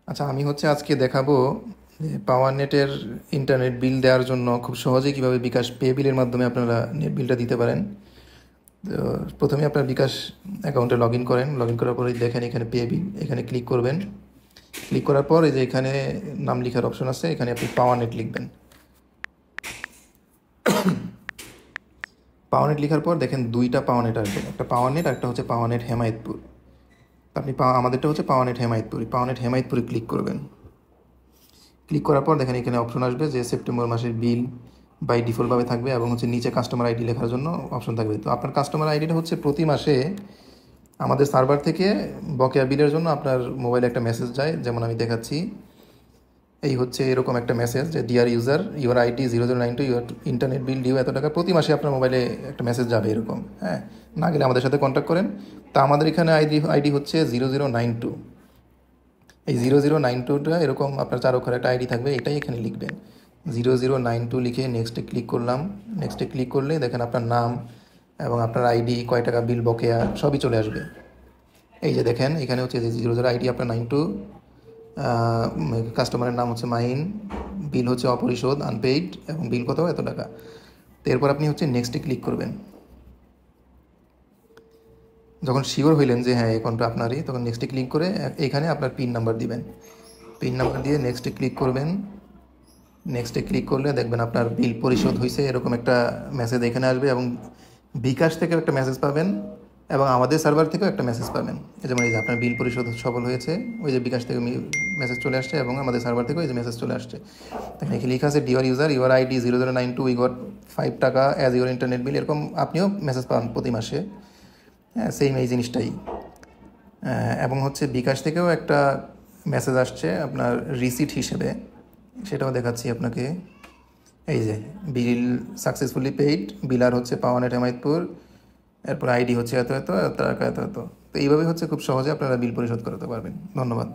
আচ্ছা, আমি আজকে দেখাবো যে পাওয়ার নেটের ইন্টারনেট বিল দেওয়ার জন্য খুব সহজেই কীভাবে বিকাশ পে বিলের মাধ্যমে আপনারা নেট বিলটা দিতে পারেন। তো প্রথমে আপনার বিকাশ অ্যাকাউন্টে লগ ইন করেন। লগ ইন করার পরে দেখেন এখানে পে বিল, এখানে ক্লিক করবেন। ক্লিক করার পর এই যে এখানে নাম লেখার অপশন আছে, এখানে আপনি পাওয়ার নেট লিখবেন। পাওয়ার নেট লেখার পর দেখেন দুইটা পাওয়ার নেট আসবে, একটা পাওয়ার নেট আর একটা হচ্ছে পাওয়ার নেট হেমায়েতপুর। আপনি আমাদেরটা হচ্ছে পাওয়ার নেট হেমায়েতপুর, পাওয়ার নেট হেমায়েতপুরে ক্লিক করবেন। ক্লিক করার পর দেখেন এখানে অপশন আসবে যে সেপ্টেম্বর মাসের বিল বাই ডিফল্টভাবে থাকবে এবং নিচে কাস্টমার আইডি লেখার জন্য অপশন থাকবে। তো আপনার কাস্টমার আইডিটা প্রতি মাসে আমাদের সার্ভার থেকে বকেয়া বিলের জন্য আপনার মোবাইলে একটা মেসেজ যায়। যেমন আমি দেখাচ্ছি, এই এরকম একটা মেসেজ যে dear user, your ID 0092, your internet bill due এত টাকা। প্রতি মাসে আপনার মোবাইলে একটা মেসেজ যাবে এরকম। হ্যাঁ, না গেলে আমাদের সাথে কন্ট্যাক্ট করেন। তা আমাদের এখানে আইডি হচ্ছে 0092। এই 0092টা এরকম আপনার 4 অক্ষরের একটা আইডি থাকবে, এটাই এখানে লিখবেন। 0092 লিখে নেক্সটে ক্লিক করলাম। নেক্সটে ক্লিক করলে দেখেন আপনার নাম এবং আপনার আইডি, কয় টাকা বিল বকেয়া সবই চলে আসবে। এই যে দেখেন এখানে যে 00 আইডি আপনার 92, কাস্টমারের নাম মাইন, বিল অপরিশোধ আনপেইড এবং বিল কত এত টাকা। তো এরপর আপনি নেক্সটে ক্লিক করবেন। যখন শিওর হইলেন যে হ্যাঁ অ্যাকাউন্টটা আপনারই, তখন নেক্সটে ক্লিক করে এখানে আপনার পিন নাম্বার দিবেন। পিন নাম্বার দিয়ে নেক্সটে ক্লিক করবেন। নেক্সটে ক্লিক করলে দেখবেন আপনার বিল পরিশোধ হয়েছে এরকম একটা মেসেজ এখানে আসবে এবং বিকাশ থেকেও একটা মেসেজ পাবেন এবং আমাদের সার্ভার থেকেও একটা মেসেজ পাবেন। যেমন এই যে আপনার বিল পরিশোধ সফল হয়েছে, ওই যে বিকাশ থেকে মেসেজ চলে আসছে এবং আমাদের সার্ভার থেকেও এই যে মেসেজ চলে আসছে। এখানে লেখা আছে dear user, your ID 0092, we got 5 টাকা অ্যাজ ইউর ইন্টারনেট বিল। এরকম আপনিও মেসেজ পান প্রতি মাসে। হ্যাঁ, সেম এই জিনিসটাই। এবং বিকাশ থেকেও একটা মেসেজ আসছে আপনার রিসিট হিসেবে, সেটাও দেখাচ্ছি আপনাকে। এই যে বিল সাকসেসফুলি পেইড, বিলার পাওয়ার নেট হেমায়েতপুর, এরপর আইডি এত এত টাকা এত এত। তো এইভাবে খুব সহজে আপনারা বিল পরিশোধ করতে পারবেন। ধন্যবাদ।